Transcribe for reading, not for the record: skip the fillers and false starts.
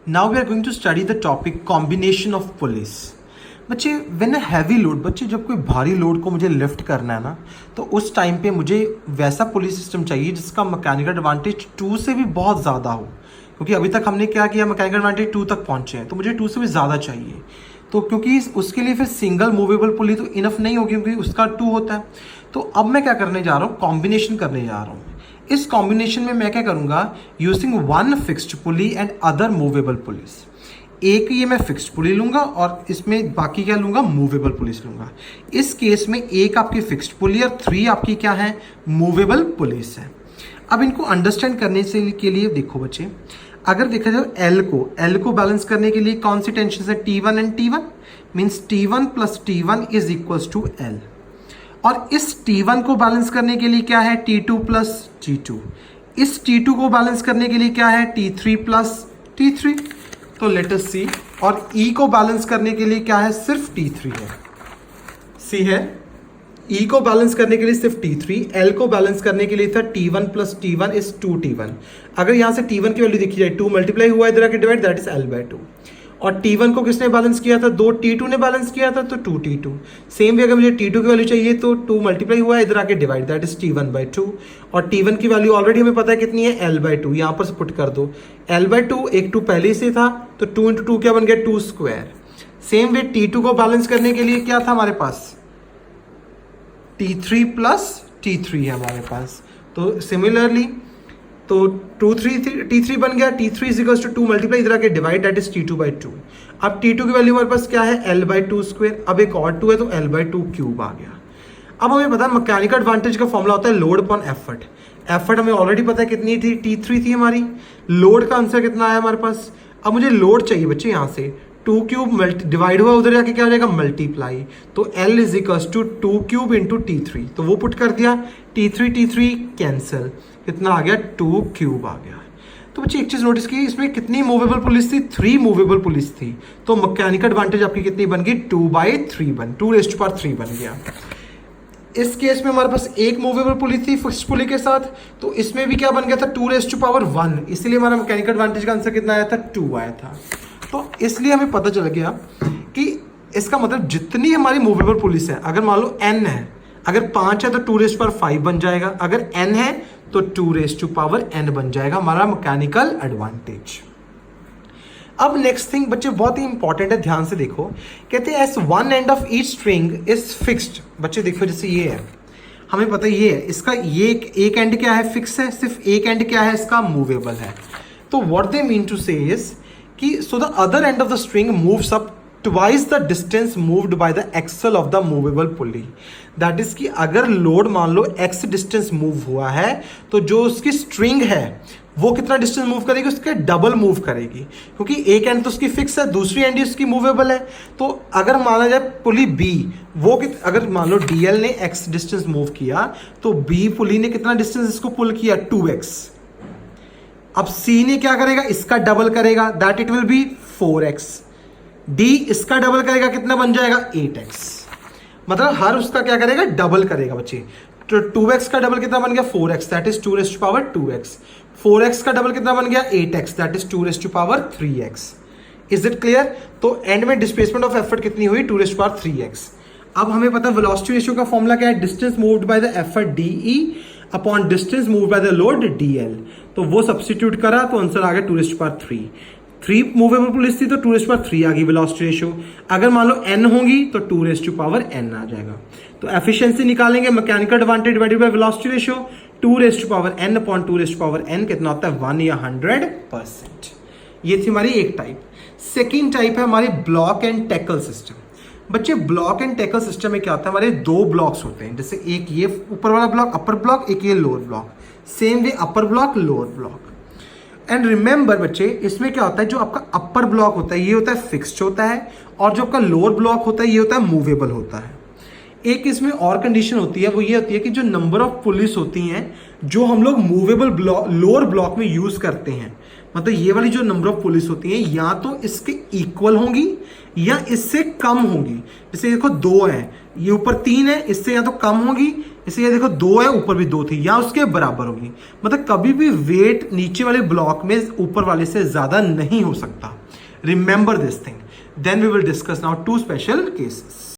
Now we are going to study the topic combination of pulleys. बच्चे when a heavy load, बच्चे जब कोई भारी लोड को मुझे लिफ्ट करना है ना, तो उस टाइम पे मुझे वैसा पुलिस सिस्टम चाहिए जिसका मैकेनिकल एडवांटेज 2 से भी बहुत ज़्यादा हो, क्योंकि अभी तक हमने क्या किया, मैकेनिकल एडवांटेज 2 तक पहुंचे हैं, तो मुझे 2 से भी ज़्यादा चाहिए। तो क्योंकि उसके लिए फिर सिंगल मूवेबल पुली तो इनफ नहीं होगी, क्योंकि उसका 2 होता है। तो अब मैं क्या करने जा रहा हूँ, कॉम्बिनेशन करने जा रहा हूँ। इस कॉम्बिनेशन में मैं क्या करूँगा, using one fixed pulley and other movable police. एक ये मैं फिक्स्ड पुली लूँगा और इसमें बाकी क्या लूँगा, मूवेबल पुलिस लूँगा। इस केस में एक आपकी फिक्स्ड पुली और 3 आपकी क्या है, मूवेबल पुलिस है। अब इनको अंडरस्टैंड करने से के लिए देखो बच्चे, अगर देखा जाए एल को बैलेंस करने के लिए कौन सी टेंशन है, T1 and T1 means T1 plus T1 is equals to L। और इस T1 को बैलेंस करने के लिए क्या है, T2 प्लस T2। इस T2 को बैलेंस करने के लिए क्या है, T3 प्लस T3। तो लेट अस सी। और E को बैलेंस करने के लिए क्या है, सिर्फ T3 है। सी है, E को बैलेंस करने के लिए सिर्फ T3, L को बैलेंस करने के लिए था T1 plus T1 is 2T1। अगर यहाँ से T1 की वैल्यू देखी जाए, 2 मल्टीप्लाई हुआ इधर आके डिवाइड, दैट इज L/2। और T1 को किसने बैलेंस किया था, 2 T2 ने बैलेंस किया था, तो 2T2। सेम वे अगर मुझे T2 की वैल्यू चाहिए तो 2 मल्टीप्लाई हुआ है इधर आके डिवाइड, दैट इज T1/2। और T1 की वैल्यू ऑलरेडी हमें पता है कितनी है, L/2। यहाँ पर पुट कर दो L/2, एक 2 पहले से था, तो 2 इंटू 2 क्या बन गया, 2 स्क्वायर। सेम वे T2 को बैलेंस करने के लिए क्या था हमारे पास, T3 प्लस T3 है हमारे पास। तो सिमिलरली तो T3 बन गया, T3 is equals to 2 multiply इधर आके डिवाइड, दैट इज T2/2। अब T2 की वैल्यू हमारे पास क्या है, L/2 स्क्वायर। अब एक और 2 है तो L/2 क्यूब आ गया। अब हमें पता है मैकेनिकल एडवांटेज का फॉर्मूला होता है लोड अपॉन एफर्ट। एफर्ट हमें ऑलरेडी पता है कितनी थी, T3 थी हमारी। लोड का आंसर कितना आया हमारे पास। अब मुझे लोड चाहिए बच्चे, यहाँ से 2 क्यूब डिवाइड हुआ उधर जाके क्या हो जाएगा, मल्टीप्लाई। तो L is equals to 2 cube into T3, तो वो पुट कर दिया, T3 कैंसिल, कितना आ गया, 2 क्यूब आ गया। तो बच्चे एक चीज नोटिस की, इसमें कितनी मूवेबल पुलिस थी, 3 मूवेबल पुलिस थी। तो मैकेनिकल एडवांटेज आपकी कितनी बन गई, 2/3 बन गया। इस केस में हमारे पास एक मूवेबल पुली थी फिक्स्ड पुली के साथ, तो इसमें भी क्या बन गया था, 2/1, इसलिए हमारा मैकेनिकल एडवांटेज का आंसर कितना आया था, 2 आया था। तो इसलिए हमें पता चल गया कि इसका मतलब जितनी हमारी मूवेबल पुलिस है, अगर मान लो n है, अगर 5 है तो 2/5 बन जाएगा, अगर n है तो 2/n बन जाएगा हमारा मैकेनिकल एडवांटेज। अब नेक्स्ट थिंग बच्चे बहुत ही इंपॉर्टेंट है, ध्यान से देखो। कहते हैं S one end of each string is fixed. बच्चे देखो जैसे ये है, हमें पता है ये है, इसका ये एक एंड क्या है, फिक्स है, सिर्फ एक एंड क्या है इसका, मूवेबल है। तो what they mean to say is कि so the other end of the string moves up twice the distance moved by the axle of the movable pulley. That is कि अगर लोड मान लो x distance move हुआ है, तो जो उसकी string है वो कितना डिस्टेंस मूव करेगी, उसके डबल मूव करेगी, क्योंकि एक एंड तो उसकी फिक्स है, दूसरी एंड उसकी मूवेबल है। तो अगर माना जाए पुली B, वो अगर मान लो DL ने x डिस्टेंस मूव किया, तो B पुली ने कितना डिस्टेंस इसको पुल किया, 2x। अब C ने क्या करेगा, इसका डबल करेगा, that it will be 4x। D इसका डबल करेगा, कितना बन जाएगा, 8x। मतलब हर उसका क्या करेगा, डबल करेगा बच्चे। तो 2x का डबल कितना बन गया, 4x, that is 2/2x। 4x का डबल कितना बन गया, 8x, that is 2/3x। Is it clear. तो एंड में डिस्प्लेसमेंट ऑफ एफर्ट कितनी हुई, 2/3x। अब हमें पता है वेलोसिटी रेशियो का फॉर्मूला क्या है, distance moved by the effort DE upon distance moved by the load DL। तो वो सब्स्टिट्यूट करा तो आंसर आ गया 2/3। 3 मूवेबल पुलिस थी तो 2/3 आ गई वेलोसिटी रेशियो। अगर मान लो n होंगी तो 2/n आ जाएगा। तो एफिशिएंसी निकालेंगे, mechanical advantage divided by velocity ratio, 2/n upon 2/n कितना होता है, 1 या 100%। ये थी हमारी एक टाइप। सेकेंड टाइप है हमारी ब्लॉक एंड टैकल सिस्टम। बच्चे ब्लॉक एंड टैकल सिस्टम में क्या होता है, हमारे 2 ब्लॉक्स होते हैं, जैसे एक ये ऊपर वाला ब्लॉक अपर ब्लॉक, एक ये lower block. Same way upper block lower block. And remember बच्चे, इसमें क्या होता है, जो आपका अपर ब्लॉक होता है ये होता है फिक्स्ड होता है, और जो आपका लोअर ब्लॉक होता है ये होता है मूवेबल होता है। एक इसमें और कंडीशन होती है, वो ये होती है कि जो नंबर ऑफ पुलिस होती हैं जो हम लोग मूवेबल ब्लॉक लोअर ब्लॉक में यूज करते हैं, मतलब ये वाली जो नंबर ऑफ पुलिस होती हैं या तो इसके इक्वल होंगी या इससे कम होंगी। जैसे देखो 2 है, ये ऊपर 3 है, इससे या तो कम होगी इसलिए देखो 2 है, ऊपर भी 2 थी, या उसके बराबर होगी। मतलब कभी भी वेट नीचे वाले ब्लॉक में ऊपर वाले से ज्यादा नहीं हो सकता। Remember this thing. Then we will discuss now 2 special cases.